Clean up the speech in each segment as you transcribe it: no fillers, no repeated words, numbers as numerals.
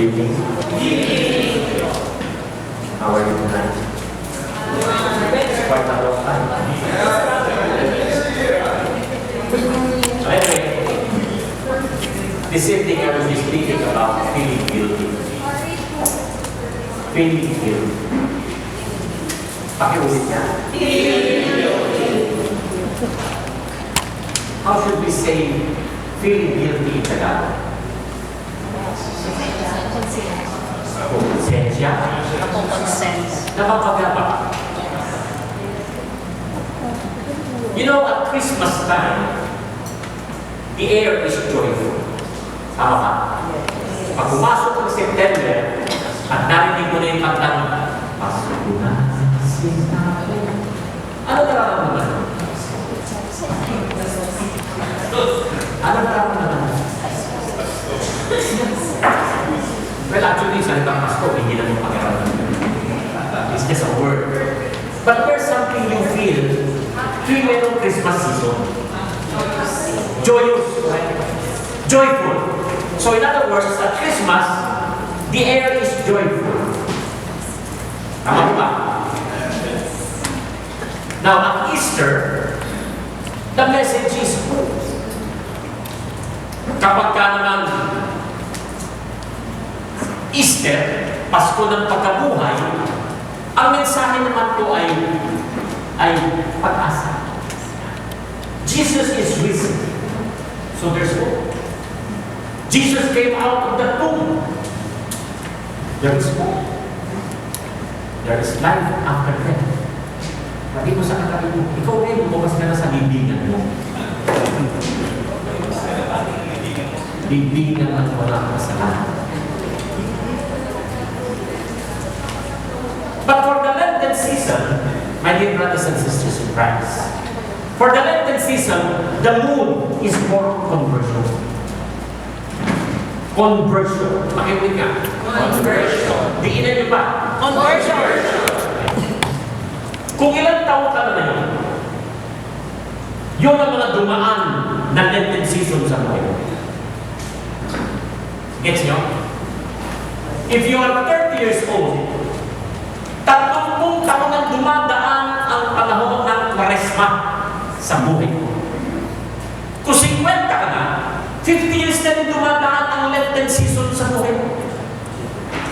evening. How are you tonight? It's quite a long time. So anyway, this evening I will be speaking about feeling guilty. Feeling guilty. Pakiulit niya. How should we say feeling guilty in Tagalog? Konsensya. Napapagaba. You know, at Christmas time, the air is joyful. Tama ba? Pag pumasok ng September, at narinig mo na yung kantang, Pasko na sinabi. Ano nararamdaman mo? Ano nararamdaman mo? Well, actually, salitang Pasko, hindi naman pakiramdaman. It's just a word. But there's something you feel tuwing merong Christmas season. Joyous, right? Joyful. So in other words, at Christmas, the air is joyful. Tama ba? Now, at Easter, the message is hope. Kapag ka naman Easter, Pasko ng pagkabuhay, ang mensahe naman po ay pag-asa. Jesus is risen. So there's hope. Jesus came out of the tomb. There is hope. There is life after death. Sabi mo sa katabi mo, ikaw rin, bukas ka na sa libingan mo. Libingan at walang kasalanan. But for the Lenten season, my dear brothers and sisters in Christ, for the Lenten season, the mood is for conversion. Conversion. Makinig nga. Conversion. Diinan niyo ba? Conversion. Kung ilang taon ka na ngayon, yun ang mga dumaan na Lenten season sa buhay. Gets nyo? If you are 30 years old, 30 taon ang dumadaan ang panahon ng Kwaresma sa buhay ko. Kung 50 ka na, 50 years na rin dumadaan ang Lenten season sa buhay ko.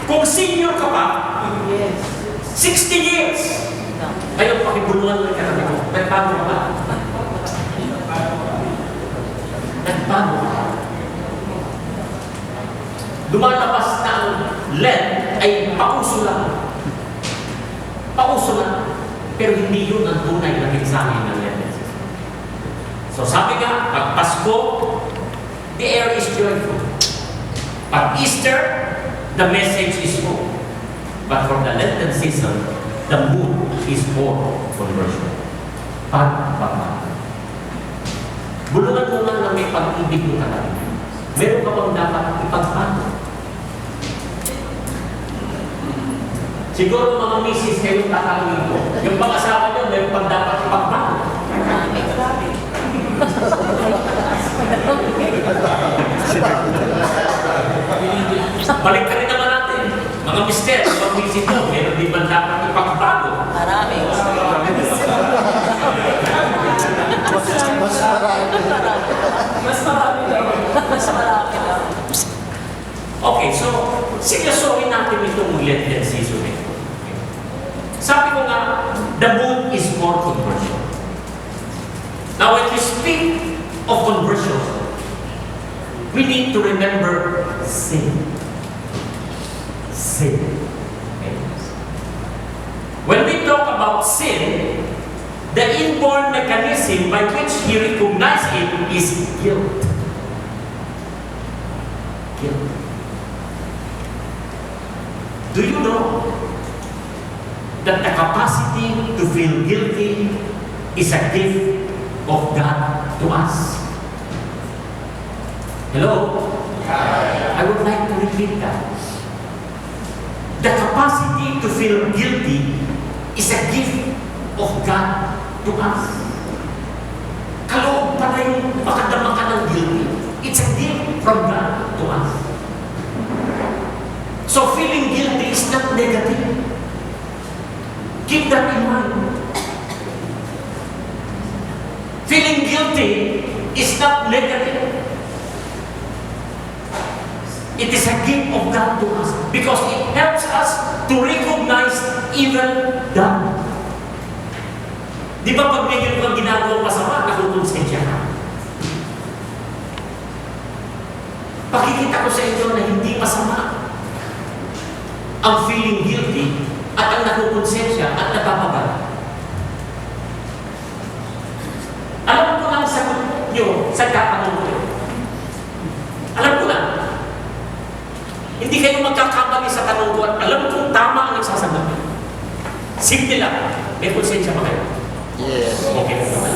Kung senior ka pa, 60 years. Ayaw pakibulungan ng karami ko. Nagbago ka ba? Nagbago ka. Lumalabas na ang Lent ay pauso lang. Pauso lang. Pero hindi yun ang tunay na mensahe ng Lenten. So sabi nga, pag Pasko, the air is joyful. Pag Easter, the message is hope. But for the Lenten season, the mood is for conversion. Pagbabago. Bulungan mo nga na may pag-ibig mo talaga. Meron ka bang dapat ipagbago? Siguro mga misis kayong tatanungin ko, yung pang-asawa nyo, meron pang dapat ipagbago. Balik ka rin naman natin. Mga mister, mga misis nyo, meron din bang dapat ipagbago? Marami. Mas marami daw. Okay, so, seryosohin natin itong Lenten season. Sabi ko nga, the mood is for conversion. Now, when we speak of conversion, we need to remember sin. Sin. Okay. When we talk about sin, the inborn mechanism by which he recognizes it is guilt. Guilt. Do you know that the capacity to feel guilty is a gift of God to us? Hello? I would like to repeat that. The capacity to feel guilty is a gift of God to us. Kaloob pala yung makadama ka ng guilty. It's a gift from God to us. So feeling guilty is not negative. Keep that in mind. Feeling guilty is not negative. It is a gift of God to us because it helps us to recognize evil done. Di ba pag may kang ginagawa masama, nakukonsensya ka? Pakikita ko sa inyo na hindi masama ang feeling guilty at ang nakukonsensya at napapabala. Alam ko lang sa inyo, sa katanong ko. Alam ko lang. Hindi kayo magkakamali sa tanong ko at alam kong tama ang nagsasagot ko. Simple lang. May konsensya ba kayo? Yes. Okay na naman.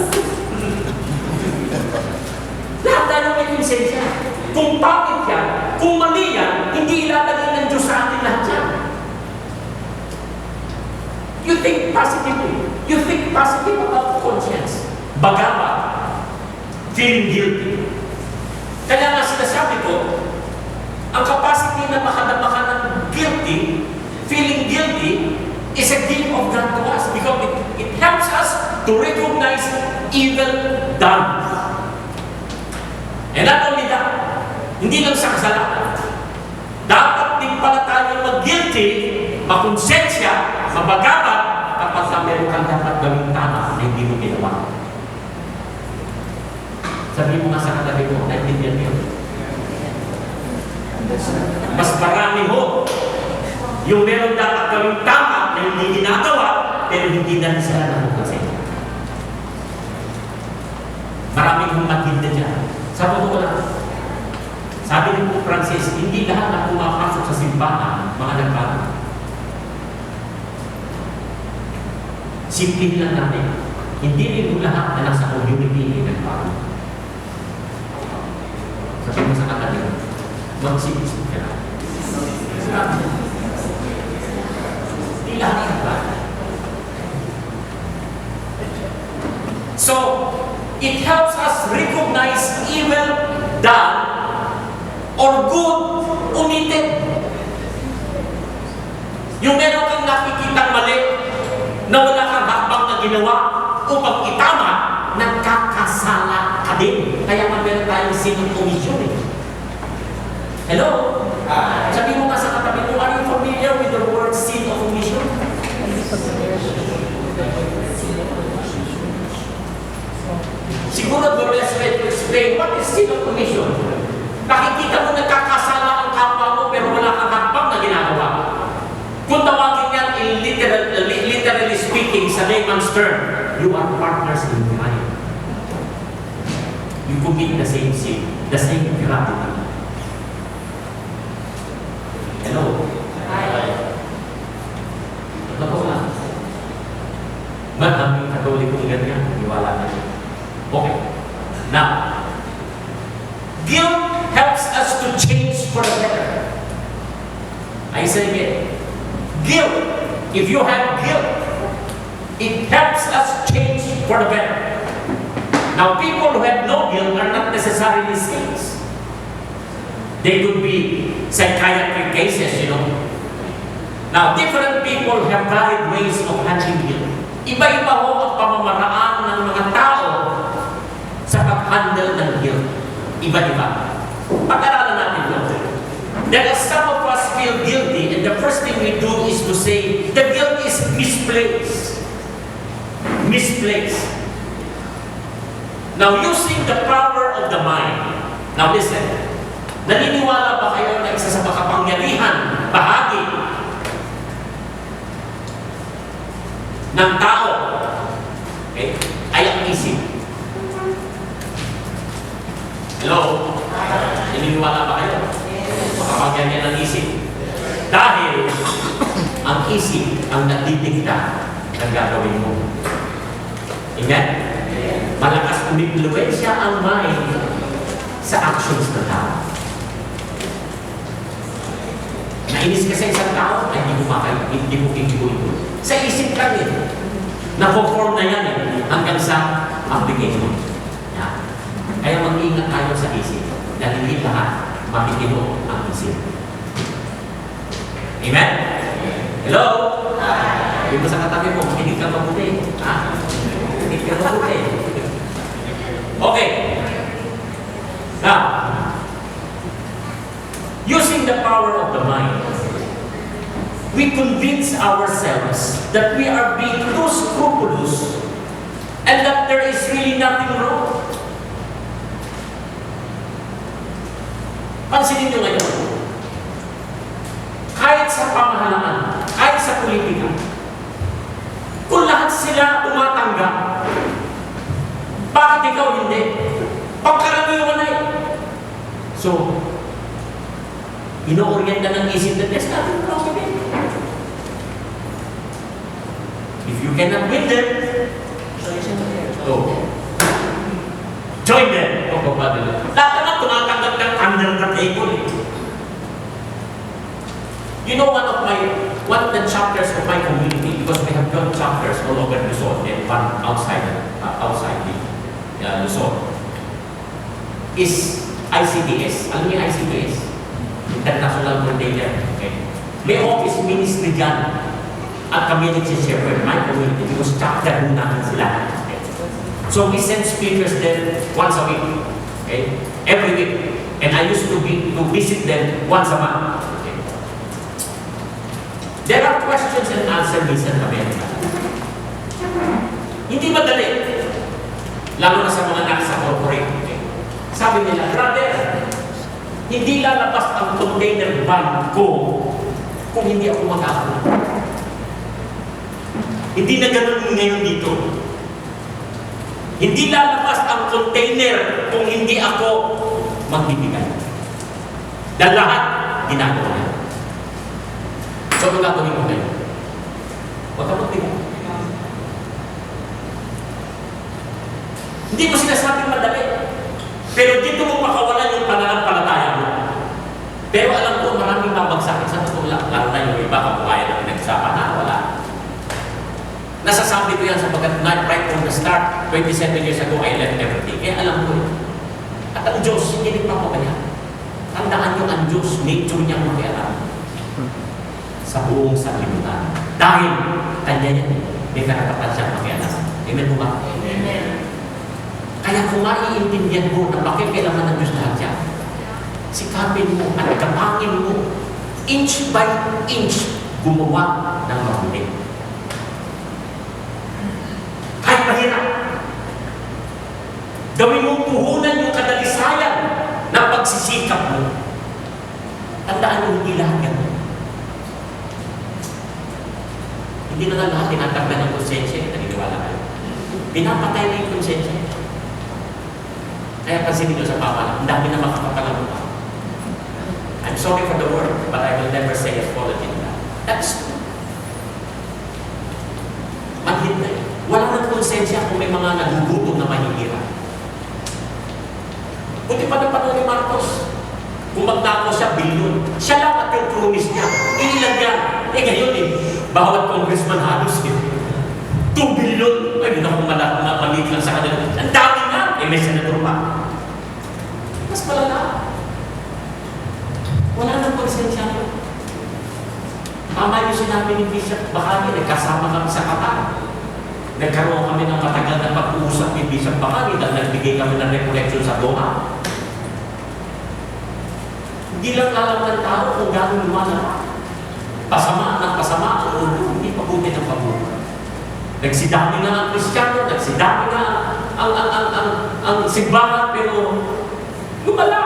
Lahat tayo may konsensya. Kung pangit yan, kung mali yan, hindi ilalagay ng Diyos sa atin lahat yan. You think positively. You think positive about conscience. Bagamat, feeling guilty. Kaya nga sinasabi ko, ang capacity na makadama ka ng guilty, feeling guilty, is a gift of God to us because it helps us to recognize evil done. And not only that, hindi lang sa kasalanan. Dapat din pala tayo mag-guilty, makonsensya, mabagamat, kapag na meron kang dapat gawing tama na hindi mo ginawa. Sabi mo nga sa katabi mo, naintindihan mo yun. Mas marami ho yung meron dapat gawing tama na hindi ginagawa, pero hindi na rin sila nakukonsensya. Maraming kong matinda dyan. Sa totoo lang, sabi ni Pope Francis, hindi lahat na pumapasok sa simbahan, mga nagbago. Simple lang natin, hindi rin lahat na nasa community ay nagbago. Sabi mo sa katabi, mag-sip-sip ka na. Hindi lahat nagbago. So, it helps us recognize evil done or good omitted. Yung meron kang nakikitang mali na wala kang hakbang na ginawa upang itama, nagkakasala ka din. Kaya nga meron tayong sin of omission eh. Hello? Sabi mo nga sa katabi mo, are you familiar with the word sin of omission? Siguro the best way to explain what is sin of omission. Nakikita mo nagkakasala ang kapwa mo pero wala kang hakbang na ginagawa. Kung tawagin yan literally speaking sa layman's term, you are partners in crime. You commit the same sin, the same gravity. Hello? Hi. Totoo lang. Maraming Katolikong ganyan, iwala na yun. Okay. Now, guilt helps us to change for the better. I say again, guilt, if you have guilt, it helps us change for the better. Now, people who have no guilt are not necessarily saints. They could be psychiatric cases, you know. Now, different people have varied ways of handling guilt. Iba-iba ho ang pamamaraan ng mga tao sa pag-handle ng guilt. Iba-iba. Pag-aralan natin ito. There are some of us feel guilty and the first thing we do is to say, the guilt is misplaced. Misplaced. Now, using the power of the mind. Now, listen. Naniniwala ba kayo na isa sa makapangyarihan, bahagi ng tao, okay, ay ang isip? Hello? Naniniwala ba kayo? Makapangyarihan ng isip. Dahil ang isip ang nagdidikta ng gagawin mo. Amen? Malakas umimpluwensya ang mind sa actions ng tao. Nainis ka sa isang tao, ay hindi mo ito. Sa isip ka rin. Na-conform na yan hanggang sa application. Yan. Kaya mag-ingat tayo sa isip. Dahil hindi lahat makikino ang isip. Amen? Hello? Sabi mo sa katabi mo, makinig ka mabuti. Ha? Makinig ka mabuti. Okay. Now, using the power of the mind, we convince ourselves that we are being too scrupulous and that there is really nothing wrong. Pansinin nyo ngayon, kahit sa pamahalaan, kahit sa politika, kung lahat sila tumatanggap, bakit ikaw hindi? Pagkaraniwan na eh. So, ino-orienta ng isip na there's nothing wrong with it. If you cannot win them, join them. Lahat naman tumatanggap ng under the table eh. You know, one of the chapters of my community, because we have 12 chapters all over Luzon and one outside Luzon, is ICDS. Alam niyo ICDS? International Container. Okay. May office ministry dyan at community shepherd, my community, because chapter natin sila. Okay. So we send speakers there once a week, okay? Every week. And I used to visit them once a month. Okay. There are questions and answers minsan kami. Hindi madali. Lalo na sa mga nasa corporate. Okay. Sabi nila, brother, hindi lalabas ang container van ko kung hindi ako mag-aaral. Hindi na ganun ngayon dito. Hindi lalabas ang container kung hindi ako magbibigay. Dahil lahat, ginagawa niya. So, ano gagawin ko ngayon? Huwag ka magbigay. Hindi ko sinasabing madali. Pero dito mo makawalan yung pananampalataya mo. Pero alam ko, maraming babagsakin sa totoo lang. Lalo na yung iba kabuhayan na pinagsapan na wala. Nasasabi ko yan sapagkat right from the start, 27 years ago, I left everything. Kaya alam ko yun. At ang Diyos, hindi nagpapabaya. Tandaan nyo, ang Diyos, nature niyang makialam sa buong sanlibutan. Dahil, kanya yan, may karapatan siyang makialam. Amen mo ba? Amen. Kaya kung maiintindihan mo na bakit kailangan ng Diyos lahat yan, sikapin mo at kapangin mo, inch by inch, gumawa ng mabuti. Kahit mahirap, gawin mong puhunan yung kadalisayan ng pagsisikap mo. Tandaan mo, hindi lahat yan. Hindi na nga lahat tinatanggal ng konsensya, naniniwala kayo. Pinapatay na yung konsensya. Kaya pansinin nyo sa pamahalaan, ang dami na makakapalamutan. I'm sorry for the word, but I will never say apology to that. That's true. Manhid na yun. Wala nang konsensya kung may mga nagugutom na mahihirap. Buti pa ng panahon ni Marcos. Kung magnakaw siya, bilyon. Siya lang at yung promise niya. Inilan niya. Ngayon bawat congressman halos 2 billion. Ay, hindi na akong maliit lang sa kanila. Ang dami nga. May senador pa. Mas malala. Wala nang konsensya mo. Tama yung sinabi ni Bishop Bakani, nagkasama kami sa Qatar. Nagkaroon kami ng matagal na pag-uusap ni Bishop Bakani dahil nagbigay kami ng recollection sa Doha. Hindi lang alam ng tao kung gano'n lumala. Pasama ng pasama ang ulo, hindi pabuti ng pabuti. Nagsidami nga ang Kristiyano, nagsidami nga ang simbahan, pero lumala.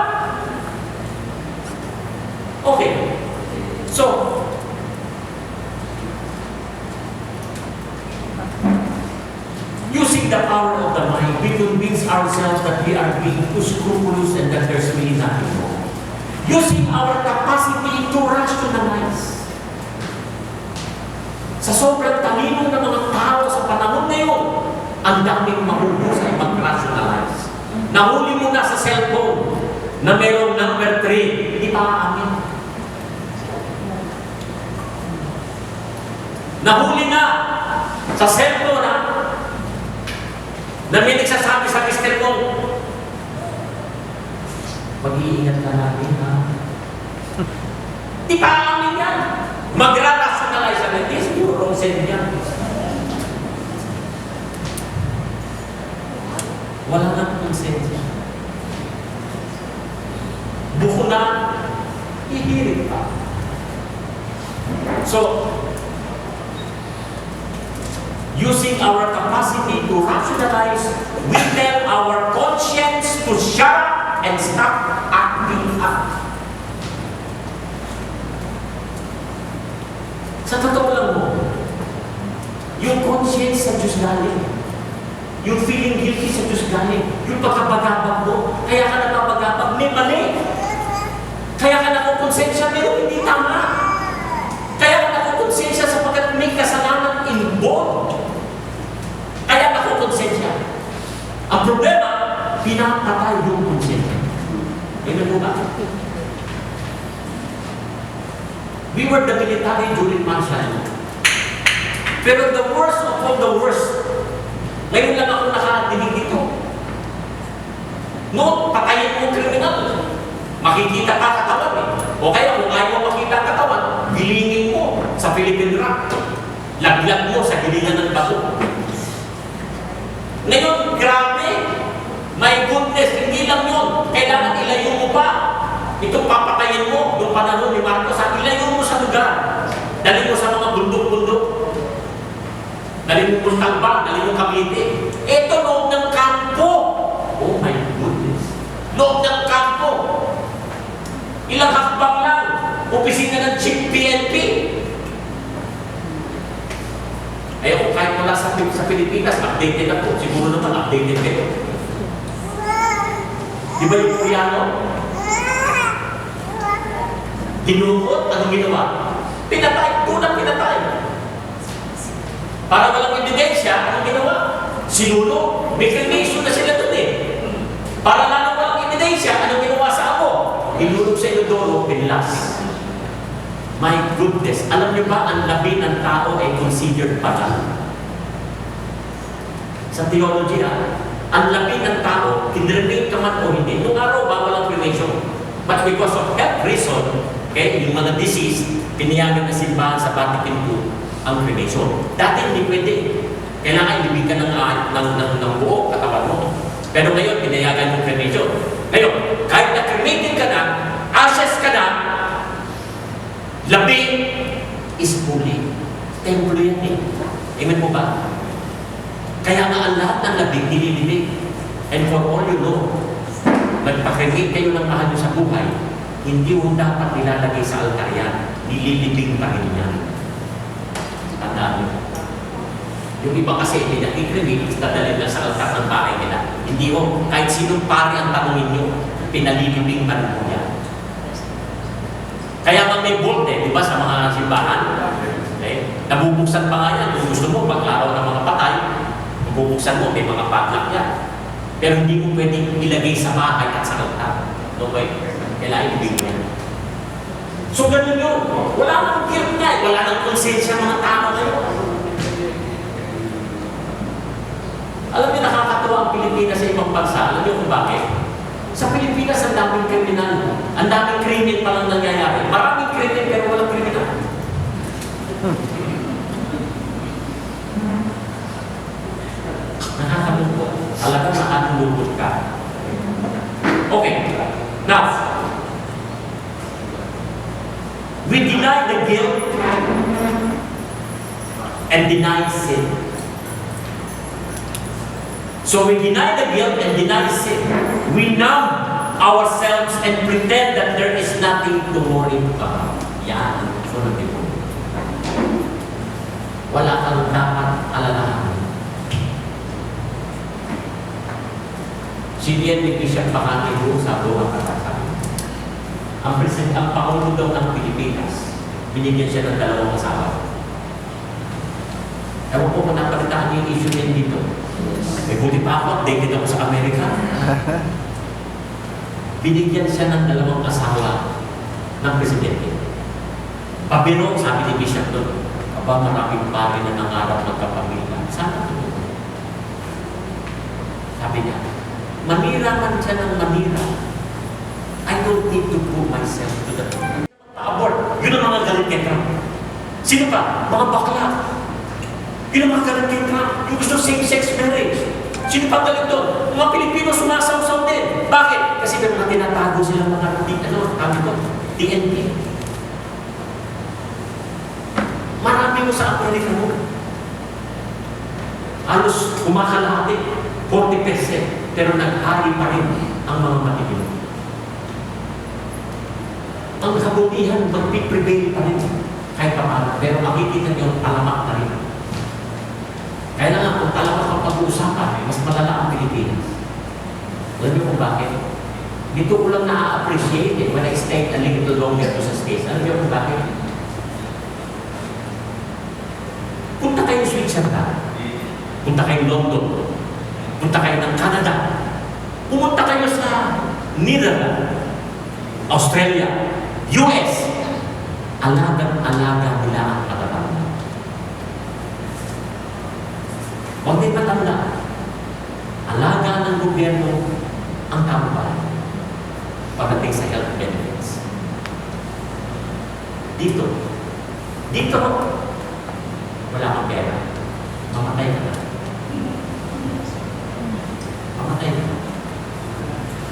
Okay. So, using the power of the mind, we convince ourselves that we are being too scrupulous and that there's really nothing wrong. Using our capacity to rationalize. Sa sobrang talino ng mga tao sa panahon na yun, ang daming mahusay mag-rationalize. Nahuli mo na sa cellphone na mayroong number 3, hindi pa aamin. Nahuli na sa cellphone na may nagsasabi sa mister mo, mag-iingat ka natin ha. Di pa aamin yan. Magra-rationalize siya, hindi siguro wrong sense niya. Wala nang konsensya. Buko na, ihirit pa. So, using our capacity to rationalize, we tell our conscience to shut up and stop acting up. Sa totoo lang mo, yung conscience sa Diyos galing. Yung feeling guilty sa Diyos galing. Yung pagkapagabag mo, kaya ka napapagabag, may mali. Kaya ka nakukonsensya, pero hindi tama. Kaya ka nakukonsensya sapagkat may kasalanan involved. Kaya nakukonsensya. Ang problema, pinapatay yung konsensya. Amen mo ba? We were the military during martial law. Pero the worst of all the worst, ngayon lang ako nakadinig dito. No, patayin mo kriminal. Makikita ka katawan eh. O kaya kung ayaw mo makita ang katawan, gilingin mo sa Philippine Rock. Laglag mo sa gilingan ng bato. Ngayon, grabe. My goodness, hindi lang yun. Kailangan ilayo mo pa. Itong papatayin mo, yung panahon ni Marcos, ilayo mo sa lugar. Dali mo sa mga bundok-bundok. Dali mo Puntalbang, dali mo Cavite. Ito, loob ng kampo. Oh my goodness. Loob ng kampo. Ilang hakbang lang. Opisina ng Chief PNP. Ayun, kahit wala sa Pilipinas, updated ako. Siguro naman updated kayo. Di ba yung Koreano? Hinukot, anong ginawa? Pinatay, tunang pinatay. Para walang ebidensya, anong ginawa? Sinulo, may cremation na sila dun eh. Para lalong walang ebidensya, anong ginawa sa ako? Hinulog sa Inodoro, pinlas. My goodness, alam niyo ba, ang labi ng tao ay considered banal. Sa theology ang labi ng tao, kinremate ka man o hindi. Noong araw, bawal ang cremation. But because of health reason, okay, yung mga disease, piniyagan na simbahan sa Vatican II ang cremation. Dati hindi pwede. Kailangan ibigay ka ng buo katawan mo. Pero ngayon, pinayagan yung cremation. Ngayon, kahit na-cremated ka na, ashes ka na, labi is holy. Templo yan eh. Amen po ba? Kaya nga ang lahat ng labing nililibig. And for all you know, nagpa-cremate kayo ng mahal nyo sa buhay, hindi mo dapat nilalagay sa altar yan. Nililibing pa rin yan. Tandaan nyo. Yung iba kasi, pinag-cremate, dadalhin lang sa altar ng bahay nila. Hindi mo, kahit sinong pari ang tanongin nyo, pinalilibing pa rin mo yan. Kaya nga may bolt eh, di ba, sa mga simbahan? Okay? Nabubuksan pa nga yan. Kung gusto mo, pag-araw ng mga patay, nabubuksan mo, may mga padlock yan. Pero hindi mo pwedeng ilagay sa bahay at sa altar. Okay? Kailangan ibigay yan. So, ganun yun. Wala nang guilt niya. Wala nang konsensya mga tao ngayon. Alam niyo, nakakatuwa ang Pilipinas sa ibang bansa. Alam niyo kung bakit? Sa Pilipinas, ang daming kriminal. Ang daming krimen pa lang nangyayari. Maraming krimen pero walang kriminal. Nakakalungkot. Talagang nakakalungkot ka. Okay. Now, we deny the guilt and deny sin. So we deny the guilt and deny sin. We numb ourselves and pretend that there is nothing to worry about. Yan. Sunod ito. Wala kang dapat alalahanin. Si D.N. Bishop Pakati doon sa buwang katasabi. Ang Pangulo daw ng Pilipinas, binigyan siya ng 2 asawa. Ewan ko kung napalitaan yung issue din dito. May buti pa ako, updated ako sa Amerika. Binigyan siya ng 2 asawa ng presidente. Pabiro, sabi ni Bishop doon, aba maraming pari na nangarap magkapamilya. Sana ito? Sabi niya, manira man siya ng manira. I don't need to prove myself to the Abort. Yun ang mga galit kay Trump. Sino pa? Mga bakla. Pinamagalan kay Trump. Yung gusto same-sex marriage. Sino pa galing doon? Mga Pilipino sumasaw-saw din. Bakit? Kasi may mga tinatago silang mga TNT. Marami mo sa Amerika mo. Halos kumakalahati, 40%. Pero naghari pa rin ang mga matibilo. Ang kabutihan, magpiprevail pa rin. Kahit pa paano. Pero makikita niyo, talamak na rin. Kaya na nga, kung talamak ang pag-uusapan, mas malala ang Pilipinas. Alam niyo kung bakit? Dito ko lang na-appreciate when I stayed a little longer to sa States. Alam niyo kung bakit? Punta kayo Switzerland. Punta kayo London. Punta kayo ng Canada. Pumunta kayo sa Netherlands, Australia, US. Alagang-alaga nila ang matatanda. Huwag may matanda. Alaga ng gobyerno ang tambay pagdating sa health benefits. Dito, wala kang pera. Mamatay ka na. Mamatay ka na.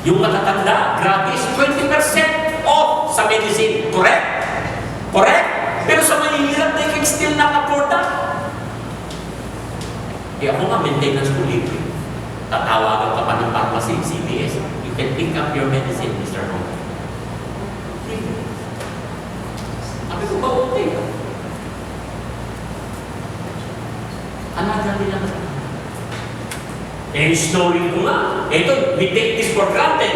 Yung matatanda, gratis, 20% off sa medicine. Correct? Correct? Pero sa mahihirap, they can still not afford that. Eh ako nga, maintenance ko libre. Tatawagan ka pa ng pharmacy, CVS. You can pick up your medicine, Mr. Hong. Sabi ko ba, okay. Alaga nila ka. Eh, story ko nga. Ito, we take this for granted.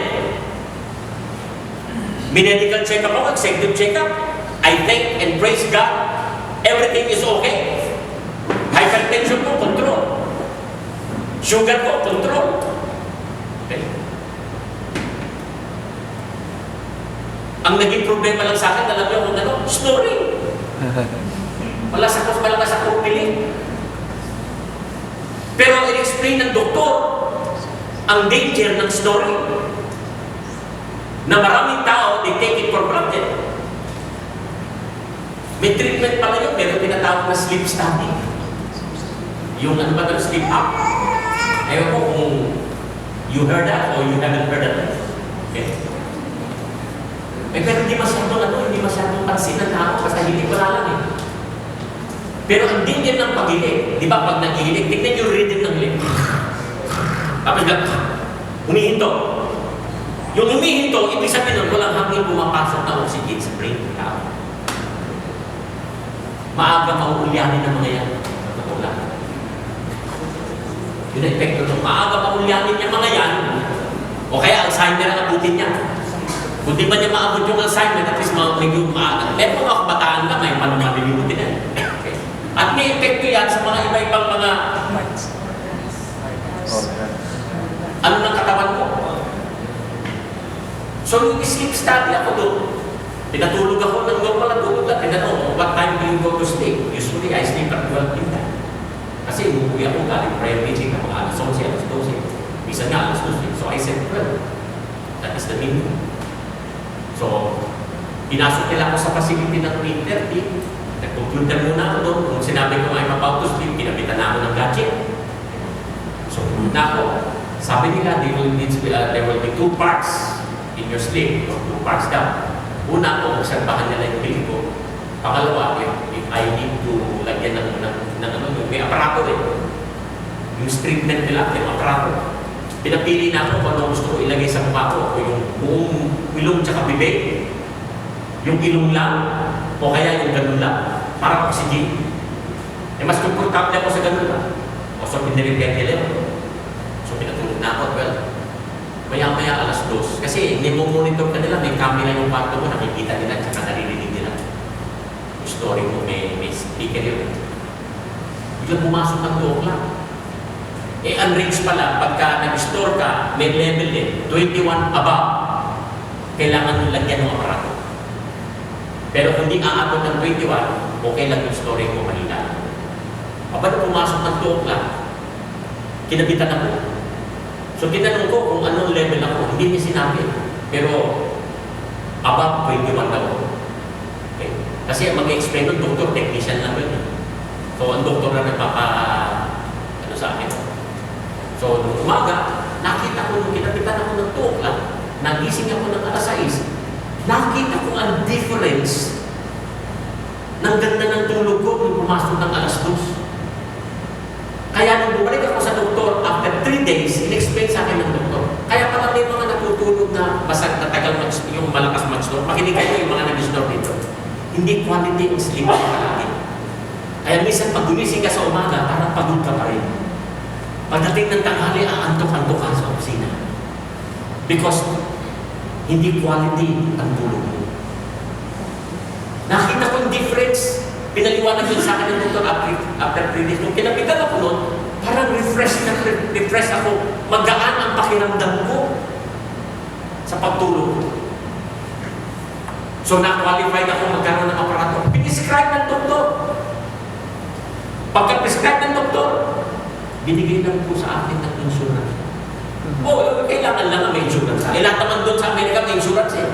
May medical check-up ako, executive check-up. I thank and praise God. Everything is okay. Hypertension ko, control. Sugar ko, control. Okay. Ang naging problema lang sa akin, alam niyo kung ano? Snoring. Wala sa pumili. Pero in-explain ng doktor ang danger ng snoring. Na maraming tao, they take it for granted. May treatment pala yun, pero tinatawag na sleep study. Yung ano ba ito, sleep up? Ayaw ko kung you heard that or you haven't heard that. Okay? Pero hindi masyadong pansin ng tao, basta hindi ko lang eh. Pero ang danger ng pag-ilig, di ba pag nag-ilig, tignan yung rhythm ng ilig. Tapos humihinto. Yung humihinto, ibig sabihin nun, walang hangin pumapasok na oxygen sa brain ng tao. Maaga mauulyanin ng mga yan. Totoo lang. Yun ang epekto nung maaga mauulyanin niya mga yan, o kaya Alzheimer ang abutin niya. Kung di ba niya maabot yung Alzheimer, at least medyo maaga. Meron mga kabataan ka, may malilimutin na. Okay. At may epekto yan sa mga iba-ibang mga ano ng katawan mo. So, yung sleep study ako doon, pinatulog ako ng normal na tulog lang. Tinanong, what time do you go to sleep? Usually, I sleep at 12 midnight. Kasi umuwi ako galing prayer meeting ng mga alas 11, alas 12. Bisa nga alas 12. So, I said 12. That is the minimum. So, pinasok nila ako sa facility ng 8:30. Nag-computer muna ako doon. Kung sinabi ko I'm about to sleep, kinabitan na ako ng gadget. So, pumunta ako. Sabi nila, there will be 2 parts in your sleep, or 2 parts daw. Una ko, obserbahan nila yung bill ko. Pangalawa, if I need to lagyan ng may aparato eh. Yung treatment nila, may aparato. Pinapili na ako kung ano gusto ko ilagay sa mukha ko. O yung buong ilong tsaka bibig. Yung ilong lang, o kaya yung ganun lang. Para oxygen. Eh, mas komportable ako sa ganun lang. O so, piniripyan nila yun. So, pinatulog na ako. Well, maya-maya alas 2. Kasi monitor ka nila, may camera yung kwarto mo, nakikita nila, tsaka naririnig nila. Yung story mo, may speaker yun. Biglang pumasok ng 2 o'clock. Eh, unreached pala, pagka nag-store ka, may level din, 21 above. Kailangan mo lagyan ng aparato. Pero kung di aabot ng 21, okay lang yung story mo, mahina. Kapag pumasok ng 2 o'clock, kinabitan ako. So, tinanong ko kung anong level ako. Hindi niya sinabi. Pero, above 21 daw. Okay. Kasi mag-explain ng doktor, technician lang yun. So, ang doktor na ano sa akin. So, nung umaga, nakita ko nung kinapitan ako ng 2 o'clock, nagising ako ng alas 6, nakita ko ang difference ng ganda ng tulog ko nung pumasok ng alas 2. Kaya nung bumalik ako sa doktor, after 3 days, in-explain sa akin ng doktor. Kaya pala may mga natutulog na basag na tagal yung malakas mag-snore. Makinig kayo yung mga nag-snore dito. Hindi quality ang sleep ko palagi. Kaya minsan pag gumising ka sa umaga, parang pagod ka pa rin. Pagdating ng tanghali, aantok-antok ka sa opisina. Because hindi quality ang tulog mo. Nakita ko yung difference. Pinaliwanag yun sa akin ng doktor after 3 days. Nung kinapitan ako nun, parang refresh ako. Magaan ang pakiramdam ko sa pagtulog. So, na-qualified ako magkaroon ng aparato. Piniscribe ng doktor. Pagka-prescribe ng doktor, binigay lang po sa akin ng insurance. Kailangan lang ang may insurance. Lahat naman doon sa Amerika may insurance eh.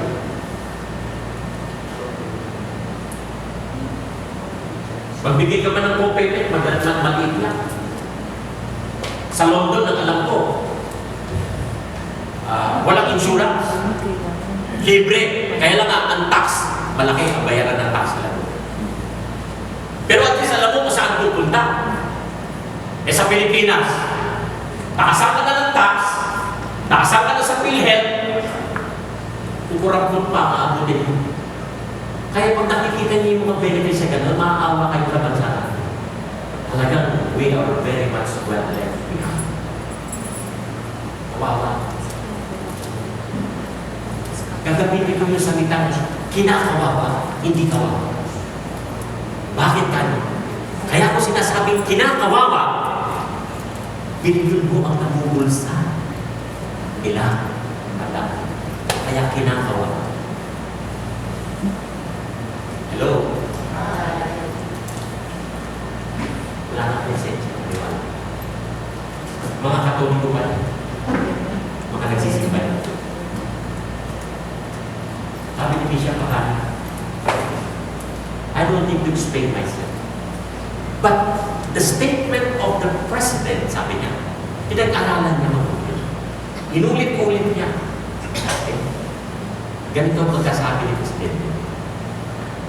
Pagbigay ka man ng co-payment, maliit lang. Sa London, ang alam ko, walang insurance. Libre. Kaya lang ang tax, malaki ang bayaran ng tax lang. Pero at least alam mo kung saan pupunta. Sa Pilipinas, taasan ka na ng tax, taasan ka na sa PhilHealth, kukurap mo pa, aabutin mo. Kaya pag nakikita niyo yung mga benefits sa ganun, maaawa kayo sa bansa. Talagang, we are very much well left. Kawawa. Gagamitin ko yung salitang kinakawawa, hindi kawawa. Bakit kano? Kaya ko sinasabing kinakawawa, bilyon mo ang namumulsa. Ilang? Kaya kinakawawa. Hello? Wala na message. Mga Katoliko ba? Mga nagsisimbay. Sabi ni Bishop Makani, I don't need to explain myself. But the statement of the President, sabi niya, pinag-aralan niya mabuti. Inulit-ulit niya. Ganito ang pagkasabi ni President.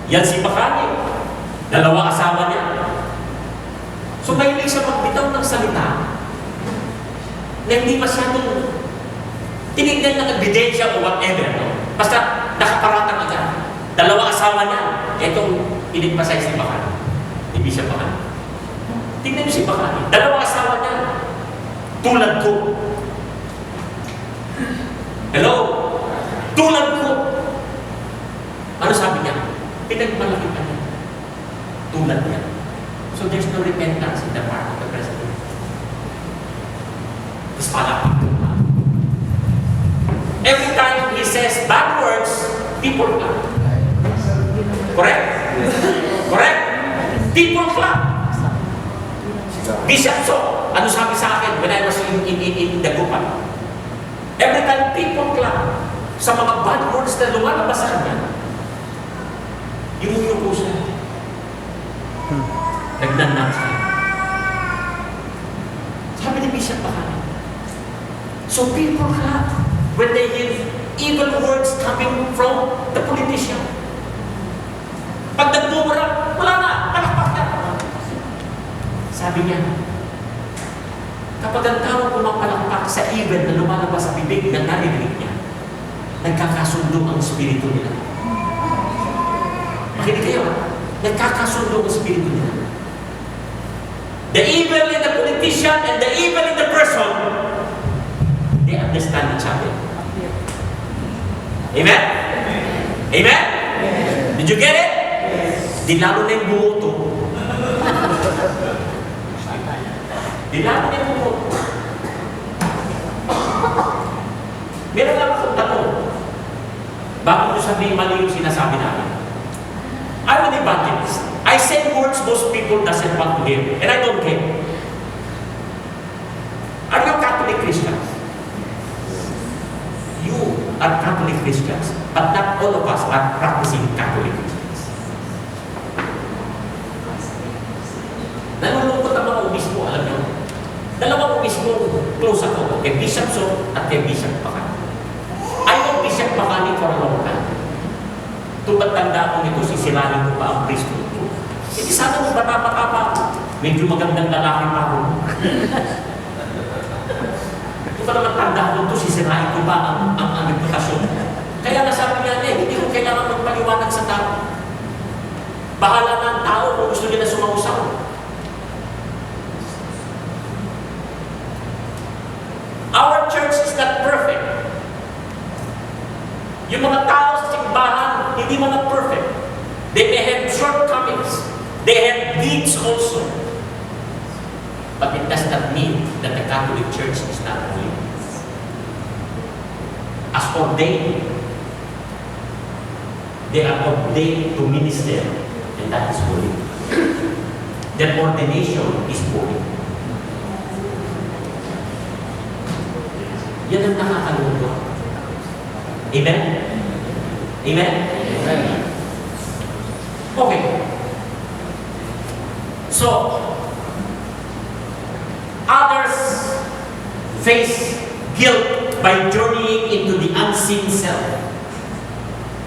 Yan si Makani, 2 asawa niya. So mahilig siya magbitaw ng salita na hindi masyadong tinignan ng ebidensya o whatever. No? Basta nakaparatang agad. 2 asawa niya. Itong in-emphasize si Makani. Hindi siya Makani. Tingnan niyo si Makani. 2 asawa niya. Tulad ko. Hello? Tulad ko. Ano sabi niya? Pinagmalaki ka niya. Tulad niya. So there's no repentance in the part of the President. Tapos palakpak. Every time he says bad words, people clap. Correct? Correct? People clap. Bishop So, ano sabi sa akin when I was in Dagupan? Every time people clap, sa mga bad words na lumalabas sa kanya, yumuko siya. Nagnanak siya. Sabi ni Bishop Makani. So people clap when they hear evil words coming from the politician. Pag nagmumura, wala na, palakpak na. Sabi niya, kapag ang tao pumapalakpak sa evil na lumalabas sa bibig na narinig niya, nagkakasundo ang spirito nila. Makinig kayo, nagkakasundo ang spirito nila. The evil in the politician and the evil in the person, they understand each other. Amen? Amen? Did you get it? Di lalo na yung bumoto. Di lalo na yung bumoto. Meron lang akong tanong. Bago nyo sabihin mali yung sinasabi namin. I'm an evangelist. I say words most people doesn't want to hear. And I don't care. Are you Catholic Christians? You are Catholic Christians. But not all of us are practicing Catholic Christians. close ako kay Bishop So at kay Bishop Bacani. I know Bishop Bacani for a long time. Tubat tanda ko nito, sisirahin ko pa ang priesthood ko. Hindi sana mo bata-bata, medyo magandang lalaki pa ako. Ito pa naman tanda ko ito, sisirahin ko pa ang reputasyon. Kaya nasabi niya hindi ko kailangan magpaliwanag sa tao. Bahala na ang tao kung gusto nila sumausap. Our church is not perfect. Yung mga tao sa simbahan, hindi man perfect. They may have shortcomings. They have needs also. But it does not mean that the Catholic Church is not holy. As ordained, they are ordained to minister, and that is holy. Their ordination is holy. Yan ang nakakalungkot. Amen? Amen? Amen. Okay. So, others face guilt by journeying into the unseen self.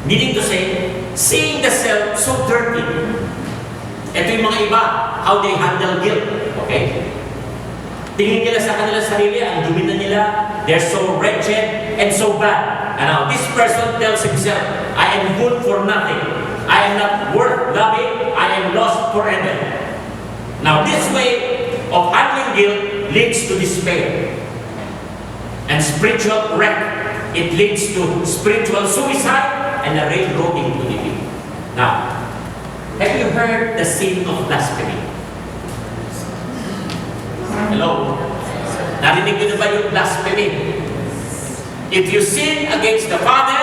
Meaning to say, seeing the self so dirty. Ito yung mga iba, how they handle guilt. Okay? Tingin nila sa kanilang sarili, ang dumi na nila, they're so wretched and so bad. And now, this person tells himself, I am good for nothing. I am not worth loving. I am lost forever. Now, this way of handling guilt leads to despair and spiritual wreck. It leads to spiritual suicide and a railroading to the deep. Now, have you heard the sin of blasphemy? Hello? Narinig nyo na ba yung blasphemy? If you sin against the Father,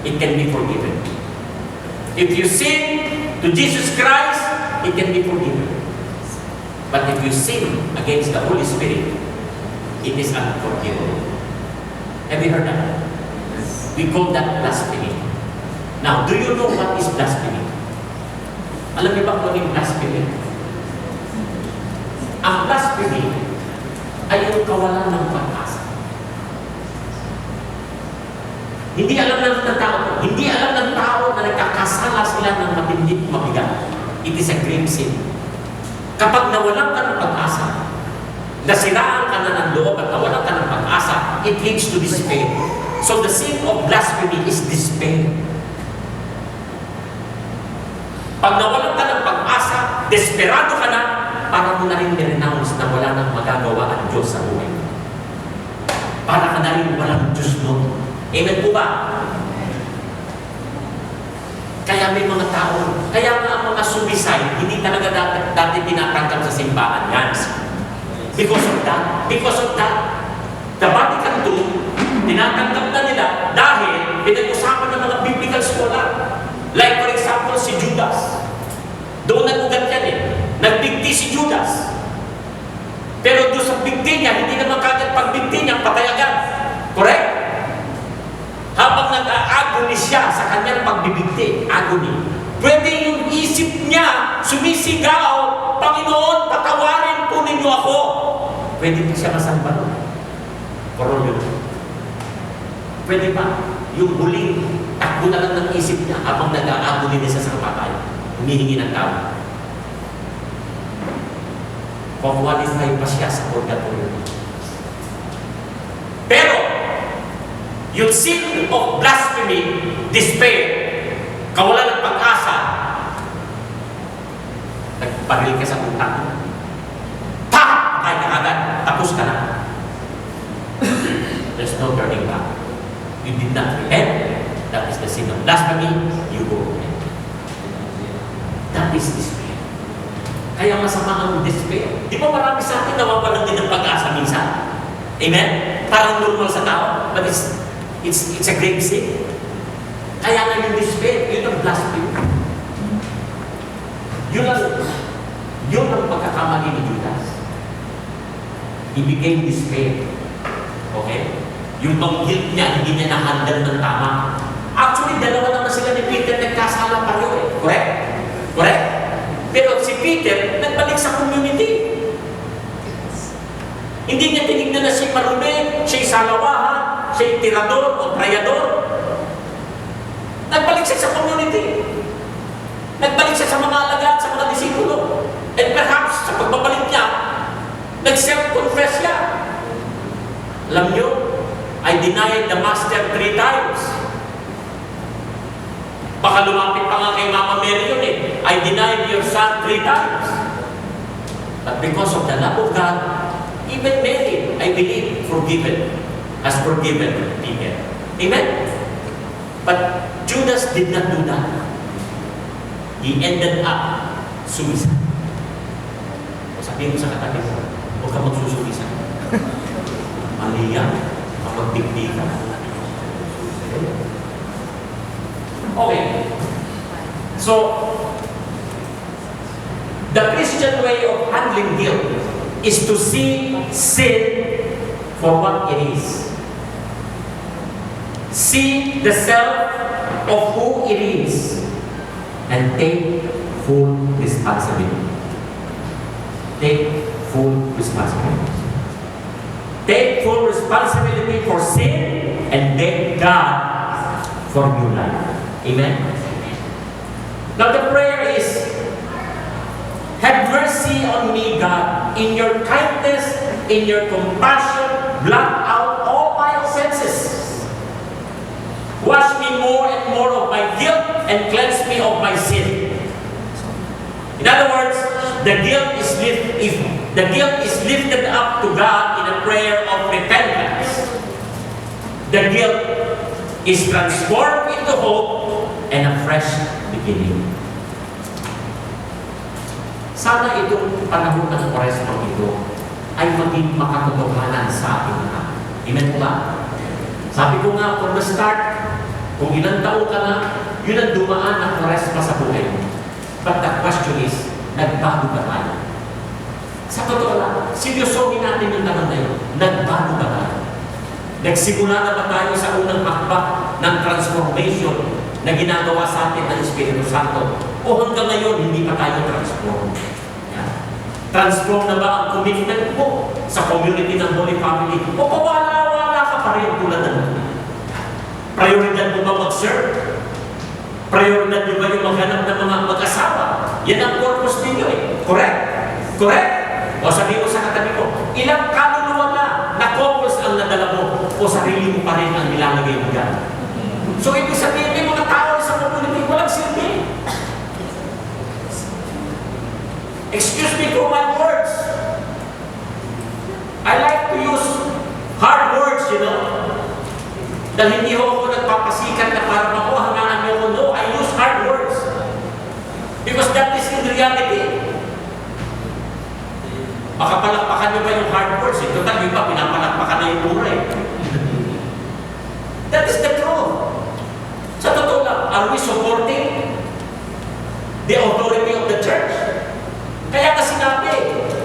it can be forgiven. If you sin to Jesus Christ, it can be forgiven. But if you sin against the Holy Spirit, it is unforgivable. Have you heard that? We call that blasphemy. Now, do you know what is blasphemy? Alam niyo ba kung ano yung blasphemy? Ang blasphemy ay yung kawalan ng pag-asa. Hindi alam ng tao. Hindi alam ng tao na nagkakasala sila ng matinding mabigat. It is a grave sin. Kapag nawalan ka ng pag-asa, nasiraan ka na ng loob at nawalan ka ng pag-asa, it leads to despair. So the sin of blasphemy is despair. Pag nawalan ka ng pag-asa, desperado ka na, para mo na rin i-renounce na wala nang magagawa ang Diyos sa buhay. Para ka na rin walang Diyos doon. Amen po ba? Kaya may mga tao, kaya nga ang mga suicide, hindi talaga dati tinatanggap sa simbahan yan. Because of that, the Vatican II, tinatanggap na nila dahil pinag-usapan ng mga biblical scholar. Like for example, si Judas. Doon nag-ugat yan eh. Nagbigti si Judas. Pero doon sa bigti niya, hindi naman kagad pagbigti niya, patay agad. Correct? Habang nag-agony siya sa kanyang pagbibigti, agony. Pwede yung isip niya, sumisigaw, Panginoon, patawarin po ninyo ako. Pwede pa siya masalba nun. Korolyo. Pwede ba? Yung huling takbo na lang ng isip niya habang nag-agony niya sa patay, humihingi ng tao. Qualify pa siya sa purgatorio. Pero, yung sin of blasphemy, despair, kawalan ng pag-asa, nagparil ka sa utak mo. Patay ka agad, tapos ka na. There's no turning back. You did not repent. That is the sin of blasphemy. You go ahead. That is despair. Kaya masama ang despair. Di ba marami sa atin nawawalan din ng pag-asa minsan? Amen? Parang normal sa tao, but it's a grave sin. Kaya nga yung despair, yun ang blasphemy. Yun ang pagkakamali ni Judas. He became despair. Okay? Yung bang guilt niya, hindi niya na-handle ng tama. Actually, dalawa naman sila ni Peter nagkasala pareho eh. Correct? Correct? Pero si Peter, nagbalik sa community. Hindi niya salawahan, siya'y tirador o trayador. Nagbalik siya sa community. Nagbalik siya sa mga alagad, sa mga disipulo. And perhaps, sa pagbabalik niya, nag-self-confess siya. Alam niyo, I denied the master 3 times. Baka lumapit pa nga kay Mama Mary yun eh. I denied your son 3 times. But because of the love of God, even Mary, I believe, has forgiven Peter. Amen? But Judas did not do that. He ended up suicide. O sabihin mo sa katabi mo, huwag ka magsusuicide. Mali yan. Kapag digdi ka. Okay. So, the Christian way of handling guilt is to see sin for what it is. See the self of who it is and take full responsibility. Take full responsibility. Take full responsibility for sin and beg God for new life. Amen? Now the prayer is, have mercy on me, God. In your kindness, in your compassion, blot out all my offenses. Wash me more and more of my guilt and cleanse me of my sin. In other words, the guilt is lifted up to God in a prayer of repentance. The guilt is transformed into hope and a fresh beginning. Sana itong panahon ng Kwaresma ito ay maging makatotohanan sa ating lahat. Amen po ba? Sabi ko nga, from the start, kung ilang taon ka na, yun ang dumaan ng Kwaresma sa buhay mo. But the question is, nagbago ba tayo? Sa totoo lang, seryosohin natin yung tanong na yun. Nagbago ba tayo? Nagsimula na ba tayo sa unang hakbang ng transformation na ginagawa sa atin ng Espiritu Santo? O hanggang ngayon, hindi pa tayo transform? Yan. Transform na ba ang commitment mo sa community ng Holy Family? O pawala-wala ka pa rin tulad ng prioridad mo ba mag-serve? Prioridad mo ba yung maghanap ng mga mag-asawa? Yan ang purpose ninyo eh. Correct? Correct? O sabi ko sa katabi ko, ilang kaluluwa na couples ang nadala mo o sarili mo pa rin ang nilalagay mo dyan. So ibig sabihin, may mga tao sa community walang silbi. Excuse me for my words. I like to use hard words, you know. Dahil hindi ako nagpapasikat na para makuhangaan niyo ko. No, I use hard words. Because that is in reality. Baka palakpakan niyo ba yung hard words? Ito tal, yung iba, pinapalakpakan na yung mura eh. That is the truth. Sa totoo lang, are we supporting the authority of the church? Kaya kasi sinabi,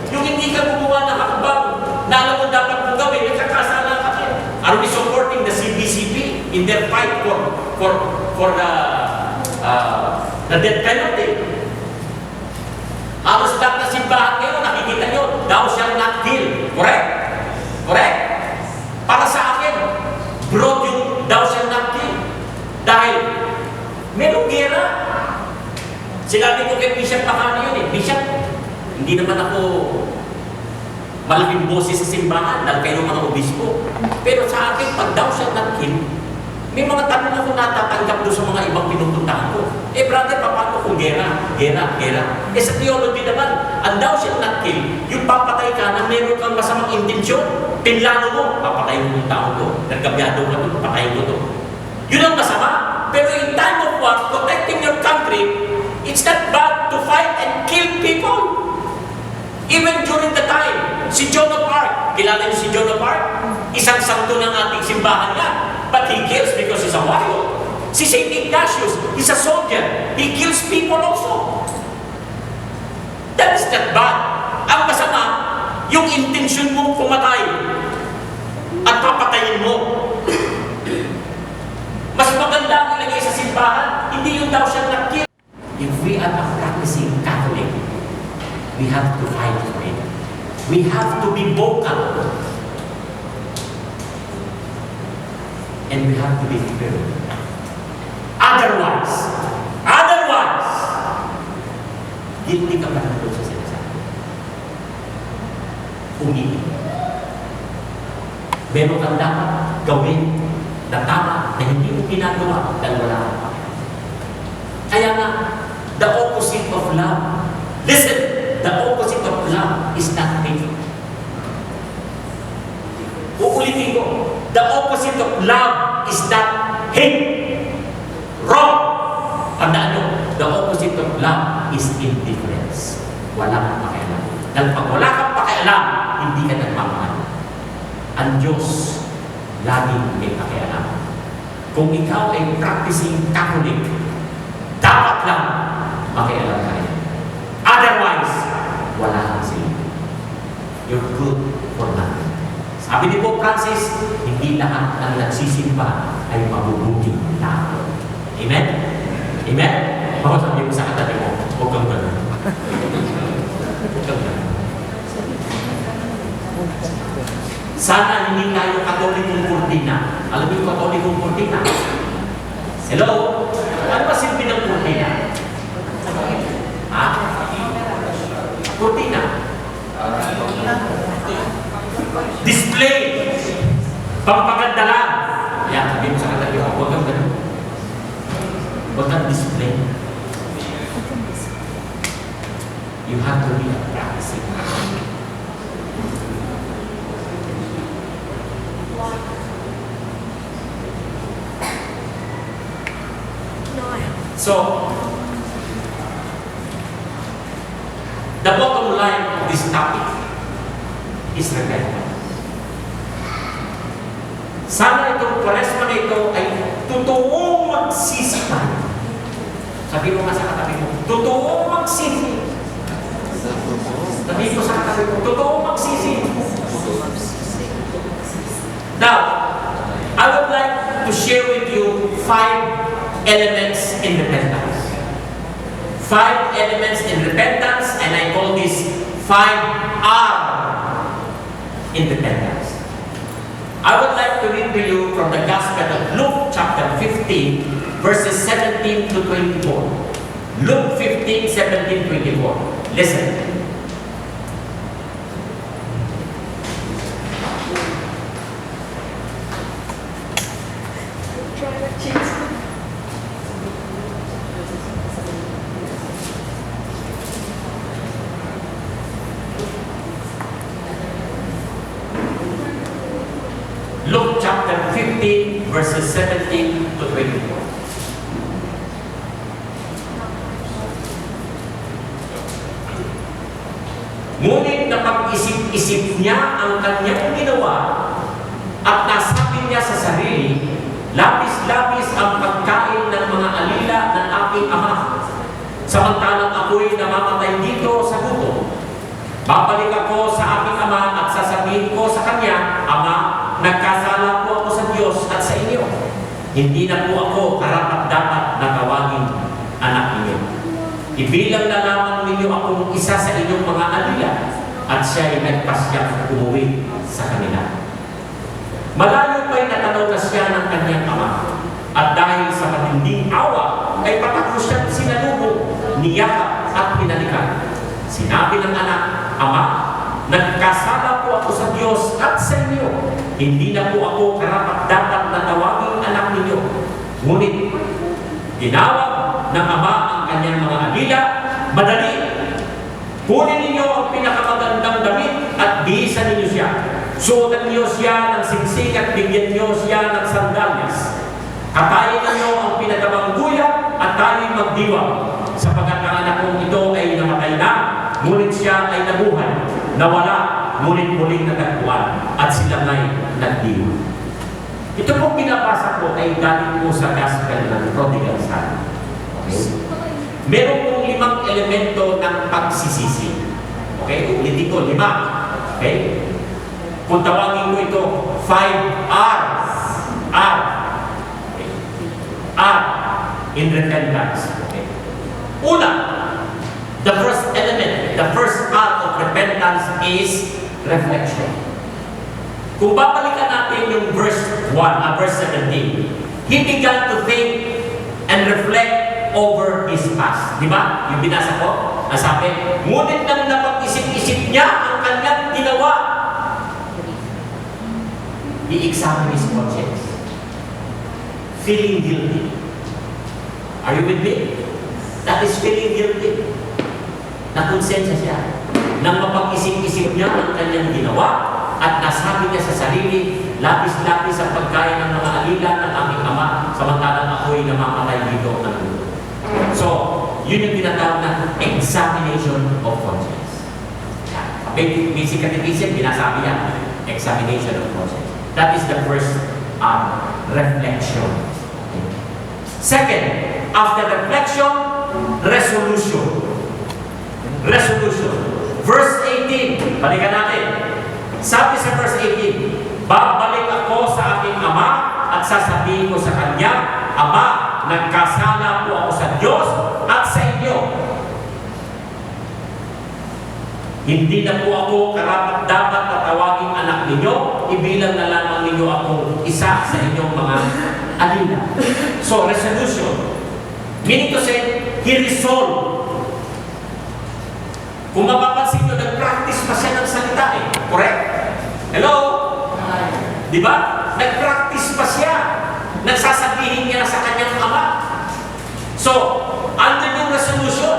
yung hindi ka gumawa ng hakbang na alam mo dapat mo gawin, nagkakasala ka rin. Are we supporting the CBCP in their fight for the death penalty? Halos lahat na simbahan ngayon, nakikita nyo, thou shall not kill. Correct? Correct? Para sa akin, broad yung thou shall not kill. Dahil, merong gera. Sinabi ko kay Bishop Pakano yun eh, Bishop, hindi naman ako malaking boses sa simbahan dahil kayo mga obispo. Pero sa akin, pag thou shall not kill, may mga tanong ako natatanggap doon sa mga ibang pinupuntahan ko. Eh brother, paano kung gera? Eh sa theology naman, ang thou shall not kill, yung papatay ka na meron kang masamang intensyon, pinlano mo, papatay mo yung tao to, nagkabyado ka to, patayin mo to. Yun ang masama. Pero in time of war, protecting your country, it's not bad to fight and kill people. Even during the time, si Joan of Arc, kilala niyo si Joan of Arc? Isang santo ng ating simbahan yan. But he kills because he's a warrior. Si St. Ignatius, he's a soldier. He kills people also. That is not bad. Ang masama, yung intention mong pumatay at papatayin mo. Mas maganda ang ilagay sa simbahan, hindi yung thou shalt not kill. If we are a practicing Catholic, we have to fight for it. We have to be vocal. And we have to be prepared. Otherwise, guilty ka pa ng doon sa sinasabi. Umibig. Meron kang dapat gawin na tama na hindi mo ginagawa dahil wala kang pakialam. Kaya nga, the opposite of love. Listen! The opposite of love is not hate. Uulitin ko. The opposite of love is not hate. Wrong! Tandaan nyo, the opposite of love is indifference. Wala kang pakialam. Dahil pag wala kang pakialam, hindi ka nagmamahal. Ang Diyos, laging may pakialam. Kung ikaw ay practicing Catholic, dapat lang makialam ka rin. Otherwise, wala kang silbi. You're good for nothing. Sabi ni Pope Francis, hindi lahat ng nagsisimba ay mabubuting tao. Amen? Amen? Baka sabi mo sa katabi mo, huwag kang gano'n. Huwag kang gano'n. Sana hindi tayo katolikong kurtina. Alam niyo yung katolikong kurtina? Hello? Ano ba silbi ng kurtina? Ha? Kurtina. Display. Pampaganda lang. Yan, sabi mo sa katabi mo, huwag kang gano'n. Huwag kang display. You have to be a practicing. So, the bottom line of this topic is repentance. Sana itong Kwaresma na ito ay totoong magsisi tayo. Sabi mo nga sa katabi mo, totoong magsisi. Sabi mo sa katabi mo, totoong magsisi. Now, I would like to share with you 5 elements in repentance. 5 elements in repentance, and I call this 5R in repentance. I would like to read to you from the Gospel of Luke chapter 15, verses 17 to 24. Luke 15, 17, 24. Listen. Luke chapter 15, verses 17 to 24. Ngunit napag-isip-isip niya ang kanyang ginawa at nasabi niya sa sarili, labis-labis ang pagkain ng mga alila ng aking ama. Samantalang ako'y namamatay dito sa gutom. Babalik ako sa aking ama at sasabihin ko sa kanya, Ama, nagkasala po ako sa Diyos at sa inyo. Hindi na po ako karapat-dapat na tawagin anak ninyo. Ibilang na lamang ninyo akong isa sa inyong mga alila at siya ay nagpasyang umuwi sa kanila. Malayo pa'y natanaw na siya ng kanyang ama at dahil sa matinding awa ay patakbo siyang sinalubong, niyakap at pinalikan. Sinabi ng anak, Ama, nagkasala po ako sa Diyos at sa inyo. Hindi na po ako karapat-dapat na tawaging anak ninyo. Ngunit, tinawag ng ama ang kanyang mga alila, madali, kunin ninyo ang pinakamagandang damit at bihisan ninyo siya. Suotan niyo siya ng singsing at bigyan niyo siya ng sandalyas. Katayin ninyo ang pinagabang guya at tayo'y magdiwang. Sapagkat ang anak kong ito ay namatay na, ngunit siya ay nabuhay, nawala, ngunit muling natagpuan, at sila nga'y nagdiwang. Ito pong binabasa ko ay galing po sa Gospel ng Prodigal Son. Okay? Meron pong 5 elemento ng pagsisisi. Okay? Ulitin ko, 5. Okay? Kung tawagin ko ito, 5 R's. R. Okay. R. In repentance. Okay? Una, the first element, the first R of repentance is reflection. Kung babalikan natin yung verse verse 17. He began to think and reflect over his past. Di ba? Yung binasa ko, ang sabi, ngunit nang napag-isip-isip niya ang kanyang ginawa, he examined his conscience, feeling guilty. Are you with me? That is feeling guilty. Nakonsensya siya. Nang mapag-isip-isip niya ang kanyang ginawa, at nasabi niya sa sarili, labis-labis ang pagkain ng mga alila ng aming ama, samantalang ako'y namamatay dito ng luto. So, yun yung tinatawag na examination of conscience. Basic catechism, binasabi yan, examination of conscience. That is the first reflection. Second, after reflection, resolution. Resolution. Verse 18, balikan natin. Sabi sa verse 18, babalik ako sa aking ama at sasabihin ko sa kanya, Ama, nagkasala po ako sa Diyos at sa inyo. Hindi na po ako karapat-dapat na tawaging anak ninyo, ibilang na lamang ninyo akong isa sa inyong mga alila. So, resolution. Meaning to say, he resolved. Kung mapapansin nyo, nag-practice pa siya ng salita eh. Correct? Hello? Di ba? Nag-practice pa siya. Nagsasabihin niya sa kanyang ama. So, andun yung resolution.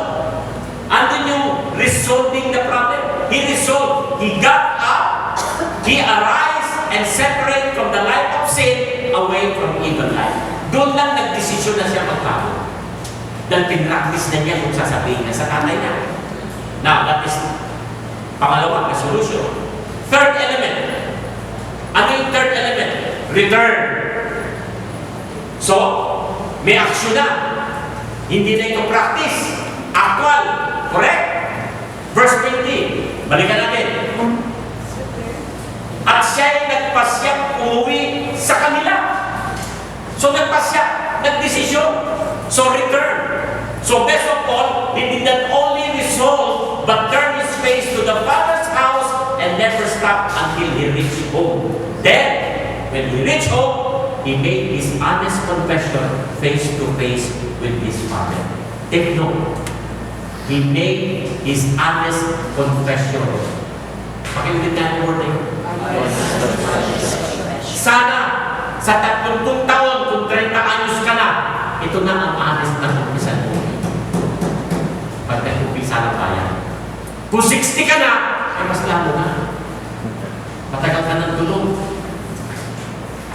Andun yung resolving the problem. He resolved. He got up. He arise and separate from the life of sin away from evil life. Doon lang nagdesisyon na siya magbago. Dahil pinractice na niya kung sasabihin niya sa tatay niya. Now, that is pangalawa, resolution. Third element. Ano yung third element? Return. So, may action na. Hindi na ito practice. Actual. Correct? Verse 20. Balikan natin. At siya'y nagpasyang umuwi sa kanila. So, nagpasya. Nagdesisyon. So, return. So, best of all, he did not only resolve, but turn his face to the Father's house and never stop until he reached home. Then, when he reached home, he made his honest confession face to face with his Father. Take note. He made his honest confession. Pakiulit na yung word eh. Sana, sa 30 taon, kung 30 anyos ka na, ito na ang honest na confession mo. Pag nag-umpisa ng bayan. Kung 60 ka na, ay mas lalo na. Matagal ka ng tulong.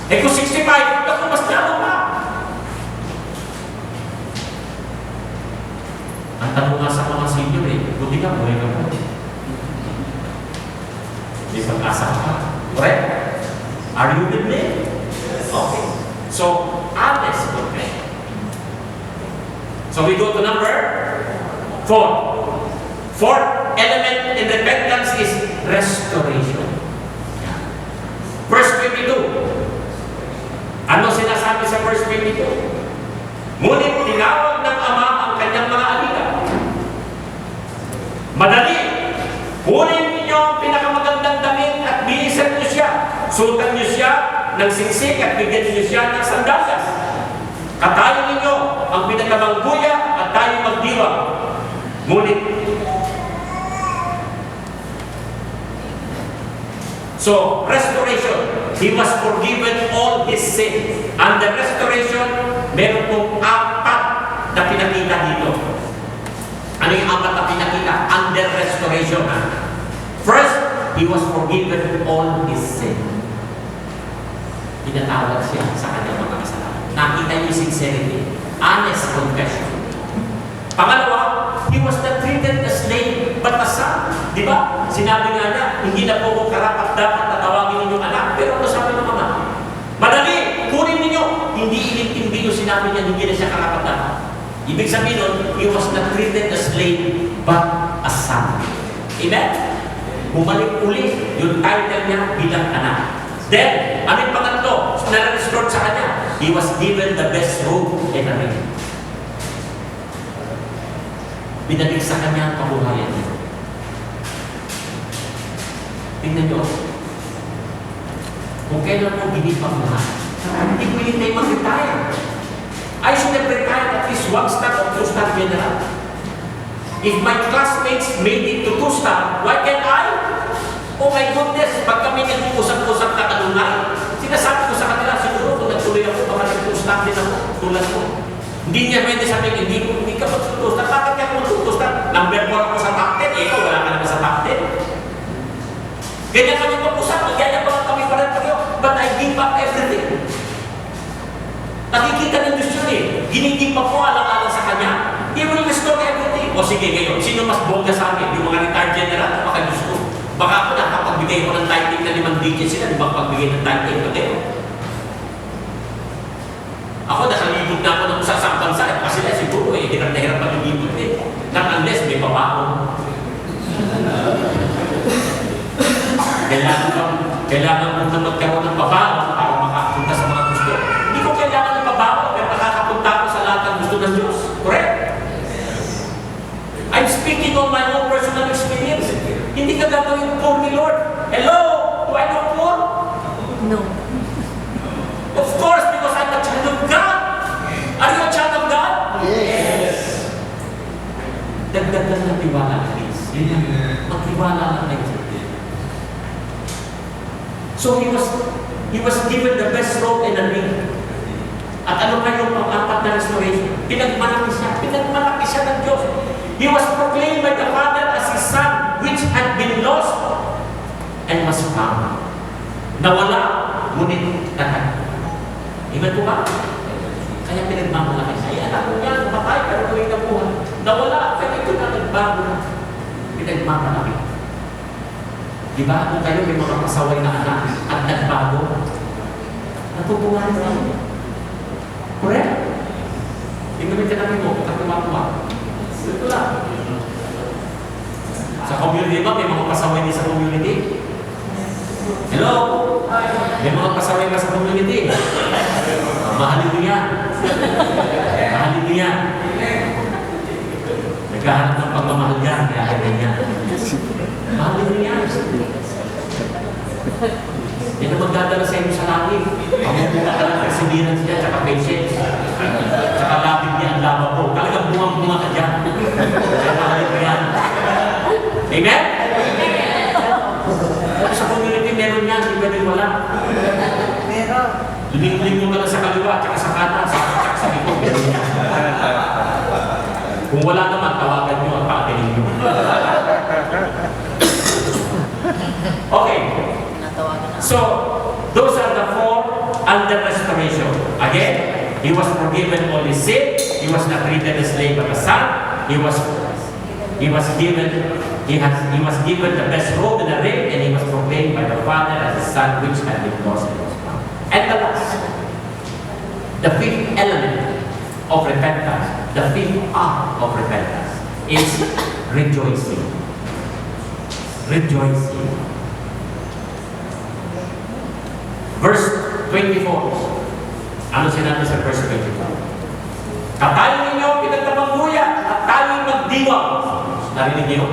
Eh kung 65, ako mas lalo na. Ang tanong nga sa mga senior eh, buti ka, buhay ka mo. May pag-asa ka. Correct? Are you with me? Okay. So, honest confession. So we go to number 4. Fourth element in repentance is restoration. Verse 22. Ano sinasabi sa verse 22? Ngunit tinawag ng ama ang kanyang mga alila. Madali! Kunin ninyo ang pinakamagandang damit at bihisan niyo siya. Sutan niyo siya ng singsik at bigyan niyo siya ng sandalas. Katayo ninyo ang pinakamangguya at tayo magdiwa. Ngunit, so, restoration. He was forgiven all his sin. And the restoration, meron pong 4 na pinakita dito. Ano yung 4 na pinakita? Under restoration. First, he was forgiven all his sin. Pinatawad siya sa kanyang mga kasalanan. Nakita niyo yung sincerity. Honest confession. Pangalawa, he was not treated as slave but as son. Di ba? Sinabi nga niya, hindi na po ko karapat-dapat na tawagin ninyong anak. Pero ano sabi ng mama? Madali! Kunin ninyo! Hindi inintindi yung sinabi niya, hindi na siya karapat-dapat. Ibig sabihin nun, he was not treated as slave but as son. Amen? Bumalik uli yung title niya bilang anak. Then, anong pangatlo? Na-restore sa kanya. He was given the best robe in the ring. Binalik sa kanya ang kabuhayan niya. Tingnan nyo. Kung kailan mo ginip ang lahat, Hindi ko hindi mag-retire. I should have retired at least 1-star or 2-star general. If my classmates made it to 2-star, why can't I? Oh my goodness, pag kami nag-usap-usap na kanunay, sinasabi ko sa kanila, siguro kung nagtuloy ako, baka nag-2-star din ako, tulad ko. Hindi niya pwede sabihin, hindi ka mag-2-star, bakit ka mag-2-star? Number 4 ako sa top 10, ikaw wala ka naman sa top 10. Ganyan kami mag-usap, nagyaya pa lang kami pareho, but I give up everything. Nakikita ng Diyos yun eh. Giniging pa po alang-alang sa Kanya. He will restore everything. O sige ngayon, sino mas bongga sa amin? Yung mga retired general o baka Diyos ko? Baka ako nakapagbigay ko ng tithing na 5 digits sila, di ba pagbigay ng tithing na kayo? Ako nakalibot na ako ng sa bansa kasi sila siguro eh, hirap na hirap palibot din. Unless may pabaho. Kailangan mo na magkaroon ng pabaho para makapunta sa mga gusto. Hindi ko kailangan ng pabaho pero makakapunta ako sa lahat ng gusto ng Diyos. Correct? I'm speaking on my own personal experience. Hindi ka gagawin poor ni Lord. Hello? Do I know poor? No. Of course, because I'm a child of God. Are you a child of God? Yes. Dagdag lang ng tiwala, please. Magtiwala lang na ito. So he was given the best robe and a ring. At ano pa yung pang-apat na restoration? Pinagmalaki siya ng Diyos. He was proclaimed by the Father as His Son, which had been lost and was found. Nawala, ngunit natagpuan. Amen po ba? Kaya pinagmamalaki siya. Ay, anak ko niya, patay, pero tuwing nabuhay. Nawala, kaya ito na nagbago na. Pinagmamalaki. Diba? Kung kayo may mga pasaway na anak at nagbago, natutuwa rin kayo. Correct? Tingnan ka namin mo, katuwa-tuwa. Ito lang. Sa community ba, may mga pasaway din sa community? Hello? May mga pasaway ba sa community? Mahalin mo yan. Mahalin mo yan. Naghahanap ng pagmamahal yan, kaya ganyan. Mahalin mo yan. Yan ang magdadala sa inyo sa langit. Pamumuka ka ng perseverance niya, tsaka patience. Tsaka labig niya ang lava po. Talagang bungang-bunga ka dyan. Kaya mahalin mo yan. Amen? Sa community, meron yan. Hindi pwede wala. Meron. Luling-luling mo ka lang sa kaliwa, tsaka sa kanan, tsaka sa likod. Meron yan. Kung wala naman, tawagan nyo at pakinig nyo. Okay. So, those are the 4 under restoration. Again, he was forgiven all his sin. He was not treated as slave but a son. He was given the best robe and a ring, and he was proclaimed by the Father as his son, which had been lost and was found. And the last, the 5th element of repentance, the 5th act of repentance is rejoicing. Rejoicing. Verse 24. Ano sinabi sa verse 24? Katayo ninyo pinagkamangguya at tayo'y magdiwang. Narinig niyo?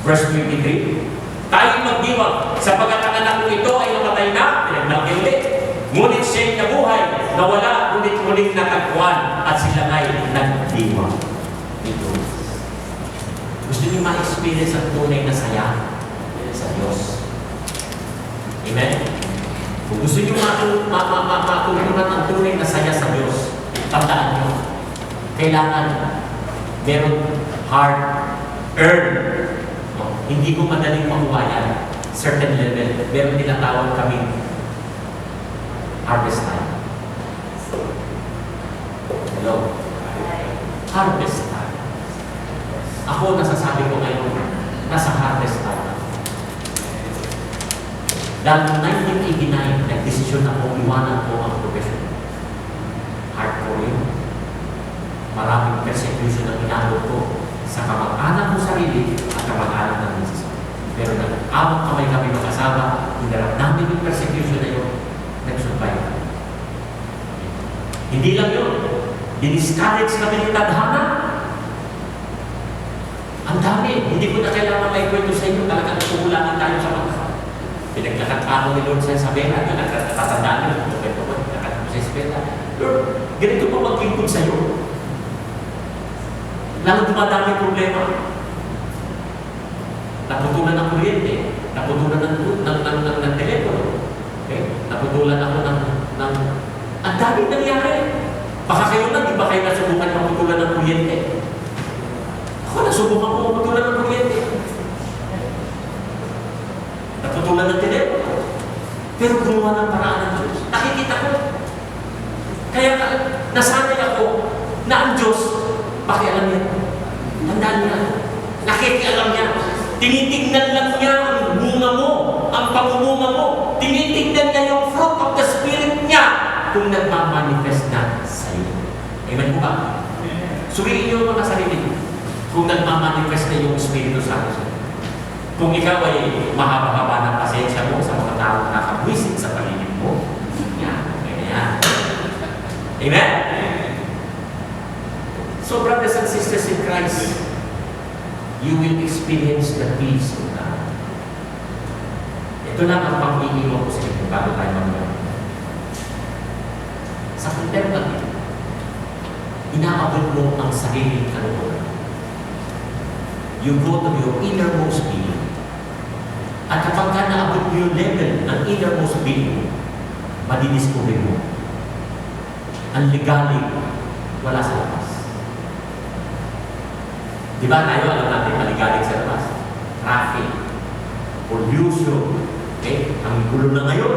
Verse 23. Tayo'y magdiwang sapagat ang anak ko ito ay namatay na, pinagmalaki ulit. Ngunit siya'y nabuhay, nawala, ngunit muling natagpuan at sila ay nagdiwang. Ito. Gusto niyo ma-experience ang tunay na saya sa Diyos. Amen? Kung gusto niyo matutunan ang tunay na saya sa Diyos, tandaan niyo, kailangan meron hard-earned. No? Hindi ko madaling makuha yan. Certain level. Meron tinatawag kami harvest time. Hello? Harvest time. Ako, nasasabi ko ngayon, nasa harvest time. Dahil noong 1989, nag-desisyon ako, iwanan ko ang profession. Hardcore yun. Maraming persecution ang inabot ko sa kamag-anak ko sarili at kamag-anak ng misis ko. Pero nag-awang kamay kami makasama, hinarap namin yung persecution na yun, nag-survive. Hindi lang yun. Diniscourage kami ng tadhana. Ang dami. Hindi ko na kailangan may kwento sa inyo. Talagang kukulangan tayo sa mga. Pinagkakatano ni Lord sa Isabela, yun ang tatandaan nyo. ko sa eskwela, Lord, ganito pa maglingkod sa'yo. Lalo dumadami yung problema. Naputulan ng kuryente, naputulan ng telepono, okay? Naputulan ako ng ang daming nangyari. Baka kayo lang, di ba kayo nasubukan maputulan ng kuryente? Ako nasubukan ko maputulan ng kuryente. Naputulan ng telepono. Pero gumawa ng paraan ng Diyos. Nakikita ko. Kaya nasanay ako na ang Diyos, pakialam niya. Tandaan niya. Nakikialam niya. Tinitignan lang niya ang bunga mo, ang pangumunga mo. Tinitignan niya yung fruit of the Spirit niya kung nagmamanifest na sa iyo. Amen po ba? Suriin niyo mga sarili kung nagmamanifest na yung Espiritu Santo sa iyo. Kung ikaw ay mahaba-haba ng pasensya mo sa mga taong nakabwisit sa paligid mo, yan, ganyan. Amen? So, brothers and sisters in Christ, you will experience the peace of God. Ito lang ang pang-iiwan ko sa inyo bago tayo mag-iwan. Sa contemplative, inaabot mo ang sariling kalooban. You go to your innermost being. At kapag ka naabot mo yung level ng innermost being, madidiscover mo ang legaling wala sa labas. Di ba tayo, alam natin, maligalig sa labas? Traffic, pollution, okay? Ang gulo na ngayon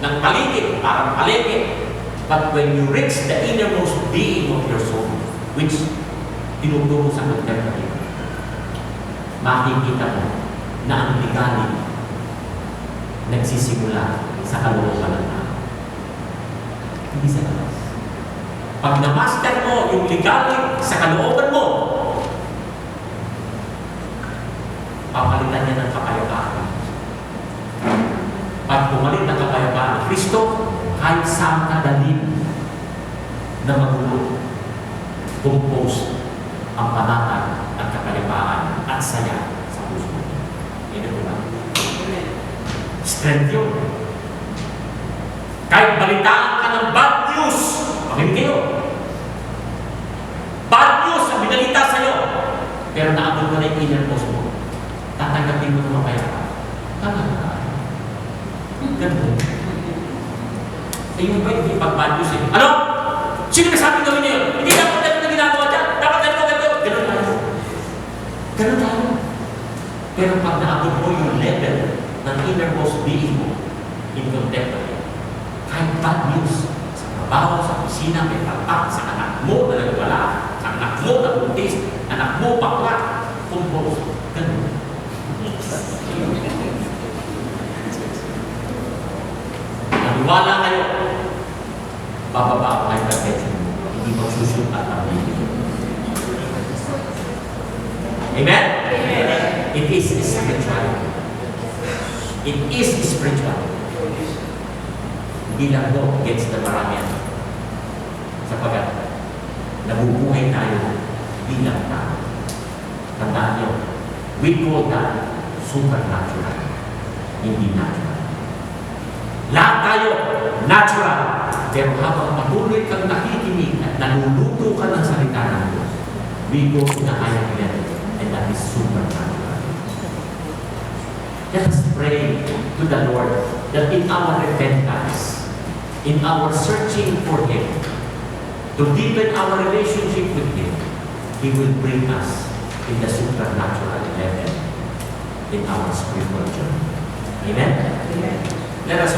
ng paligid, parang paligid. But when you reach the innermost being of your soul, which tinuturo sa contemplative, makikita mo na ang ligalig nagsisimula sa kalooban ng tao. Hindi sa labas. Pag na-master mo yung ligalig sa kalooban mo, papalitan niya ng kapayapaan. Pag pumalit ng kapayapaan ng Kristo, kahit saan kadalin na magulo, compose ang panatag at kapayapaan at saya sa puso. Yan ito ba? Strength yun. Kahit balitaan ka ng bad news, makinig kayo. Bad news ang binalita sa'yo, pero naabot mo na yung innermost mo. Tatanggapin mo naman kaya ka. Tama na. Ganun. Eh yung ba hindi pag-bad news eh? Ano? Sino nasabi gawin niyo yun? Hindi dapat tayo na ginagawa dyan. Dapat tayo ganito. Ganun tayo. Ganun tayo. Pero pag naabot mo yung level ng innermost being mo, in contemplative, kahit bad news, sa trabaho, sa opisina, may palpak, sa anak mo na nagwala, sa anak mo na buntis, anak mo bakla, compose. Ganun. Naniwala kayo, bababa ang hypertension mo, hindi magsushoot at pabili. Amen? Amen? It is spiritual. It is spiritual. Hindi lang mo against the maramihan. Sapagat nabubuhay tayo bilang tao. Tandaan nyo, we call that supernatural, hindi natural. Lahat tayo natural, pero habang patuloy kang nakikinig at naluluto ka ng salita ng Diyos, we go to the higher level, and that is supernatural. Let us pray to the Lord that in our repentance, in our searching for Him, to deepen our relationship with Him, He will bring us in the supernatural level in our spiritual journey. Amen? Amen. Let us